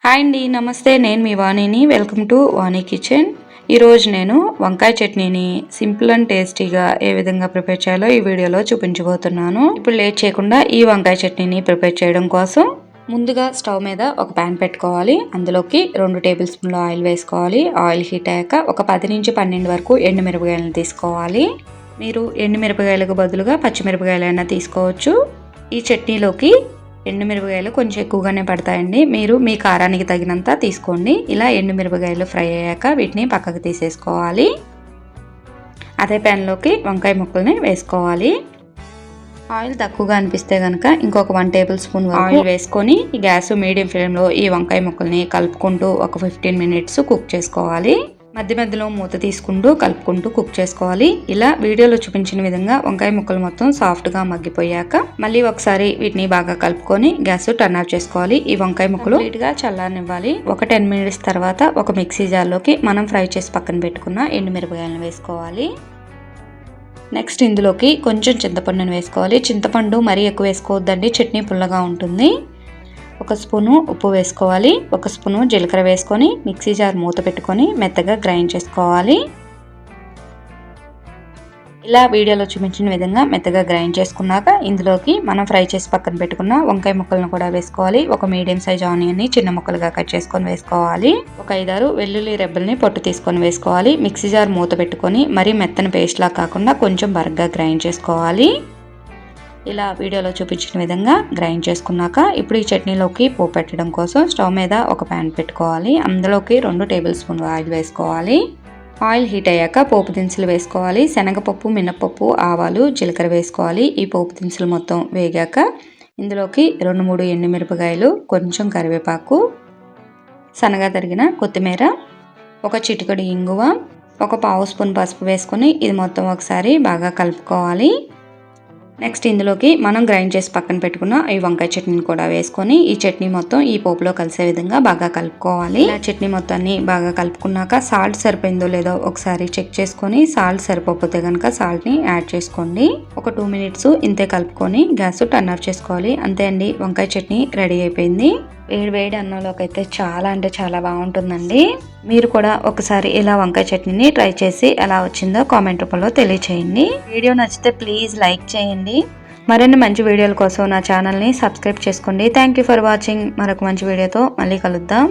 Hi అండి, నమస్తే. నేను మీ వాణిని. Welcome to Vani kitchen. ఈరోజు నేను వంకాయ చట్నీని సింపుల్ అండ్ టేస్టీగా ఏ విధంగా ప్రిపేర్ చేయాలో ఈ వీడియోలో చూపించబోతున్నాను. ఇప్పుడు లేట్ చేయకుండా ఈ వంకాయ చట్నీని ప్రిపేర్ చేయడం కోసం ముందుగా స్టవ్ మీద ఒక ప్యాన్ పెట్టుకోవాలి. అందులోకి 2 టేబుల్ స్పూన్ల ఆయిల్ వేసుకోవాలి. ఆయిల్ హీట్ అయ్యాక ఒక 10 నుంచి 12 వరకు ఎండుమిరపకాయలను తీసుకోవాలి. మీరు ఎండుమిరపకాయలకు బదులుగా పచ్చిమిరపకాయలైనా తీసుకోవచ్చు. ఈ చట్నీలోకి ఎండుమిరపకాయలు కొంచెం ఎక్కువగానే పడతాయండి. మీరు మీ కారానికి తగినంత తీసుకోండి. ఇలా ఎండుమిరపకాయలు ఫ్రై అయ్యాక వీటిని పక్కకు తీసేసుకోవాలి. అదే ప్యాన్లోకి వంకాయ ముక్కల్ని వేసుకోవాలి. ఆయిల్ తక్కువగా అనిపిస్తే కనుక ఇంకొక 1 టేబుల్ స్పూన్ ఆయిల్ వేసుకొని గ్యాస్ మీడియం ఫ్లేమ్లో ఈ వంకాయ ముక్కల్ని కలుపుకుంటూ ఒక 15 మినిట్స్ కుక్ చేసుకోవాలి. మధ్య మధ్యలో మూత తీసుకుంటూ కలుపుకుంటూ కుక్ చేసుకోవాలి. ఇలా వీడియోలో చూపించిన విధంగా వంకాయ ముక్కలు మొత్తం సాఫ్ట్గా మగ్గిపోయాక మళ్ళీ ఒకసారి వీటిని బాగా కలుపుకొని గ్యాస్ టర్న్ ఆఫ్ చేసుకోవాలి. ఈ వంకాయ ముక్కలు నీట్గా చల్లారనివ్వాలి. ఒక 10 మినిట్స్ తర్వాత ఒక మిక్సీ జార్లోకి మనం ఫ్రై చేసి పక్కన పెట్టుకున్న ఎండుమిరపకాయలను వేసుకోవాలి. నెక్స్ట్ ఇందులోకి కొంచెం చింతపండుని వేసుకోవాలి. చింతపండు మరీ ఎక్కువ వేసుకోవద్దండి, చట్నీ పుల్లగా ఉంటుంది. 1 స్పూను ఉప్పు వేసుకోవాలి. 1 స్పూను జీలకర్ర వేసుకొని మిక్సీ జార్ మూత పెట్టుకొని మెత్తగా గ్రైండ్ చేసుకోవాలి. ఇలా వీడియోలో చూపించిన విధంగా మెత్తగా గ్రైండ్ చేసుకున్నాక ఇందులోకి మనం ఫ్రై చేసి పక్కన పెట్టుకున్న వంకాయ ముక్కలను కూడా వేసుకోవాలి. ఒక మీడియం సైజ్ ఆనియన్ని చిన్న ముక్కలుగా కట్ చేసుకొని వేసుకోవాలి. ఒక 5-6 వెల్లుల్లి రెబ్బల్ని పొట్టు తీసుకొని వేసుకోవాలి. మిక్సీ జార్ మూత పెట్టుకొని మరీ మెత్తని పేస్ట్ లా కాకుండా కొంచెం బరగ్గా గ్రైండ్ చేసుకోవాలి. ఇలా వీడియోలో చూపించిన విధంగా గ్రైండ్ చేసుకున్నాక ఇప్పుడు ఈ చట్నీలోకి పోపు పెట్టడం కోసం స్టవ్ మీద ఒక ప్యాన్ పెట్టుకోవాలి. అందులోకి 2 టేబుల్ స్పూన్లు ఆయిల్ వేసుకోవాలి. ఆయిల్ హీట్ అయ్యాక పోపు దినుసులు వేసుకోవాలి. శనగపప్పు, మినపప్పు, ఆవాలు, జీలకర్ర వేసుకోవాలి. ఈ పోపు దినుసులు మొత్తం వేగాక ఇందులోకి 2-3 ఎండుమిరపకాయలు, కొంచెం కరివేపాకు, సన్నగా తరిగిన కొత్తిమీర, ఒక చిటికెడు ఇంగువ, ఒక పావు స్పూన్ పసుపు వేసుకొని ఇది మొత్తం ఒకసారి బాగా కలుపుకోవాలి. నెక్స్ట్ ఇందులోకి మనం గ్రైండ్ చేసి పక్కన పెట్టుకున్న ఈ వంకాయ చట్నీని కూడా వేసుకొని ఈ చట్నీ మొత్తం ఈ పోపులో కలిసే విధంగా బాగా కలుపుకోవాలి. ఇలా చట్నీ మొత్తాన్ని బాగా కలుపుకున్నాక సాల్ట్ సరిపోయిందో లేదో ఒకసారి చెక్ చేసుకొని సాల్ట్ సరిపోతే కనుక సాల్ట్ని యాడ్ చేసుకోండి. ఒక 2 మినిట్స్ ఇంతే కలుపుకొని గ్యాస్ టర్న్ ఆఫ్ చేసుకోవాలి. అంతే అండి, వంకాయ చట్నీ రెడీ అయిపోయింది. వేడి అన్నంలోకి అయితే చాలా అంటే చాలా బాగుంటుందండి. మీరు కూడా ఒకసారి ఇలా వంకాయ చట్నీని ట్రై చేసి ఎలా వచ్చిందో కామెంట్ రూపంలో తెలియచేయండి. వీడియో నచ్చితే ప్లీజ్ లైక్ చేయండి. మరిన్ని మంచి వీడియోల కోసం నా ఛానల్ని సబ్స్క్రైబ్ చేసుకోండి. Thank you for watching. మరొక మంచి వీడియోతో మళ్ళీ కలుద్దాం.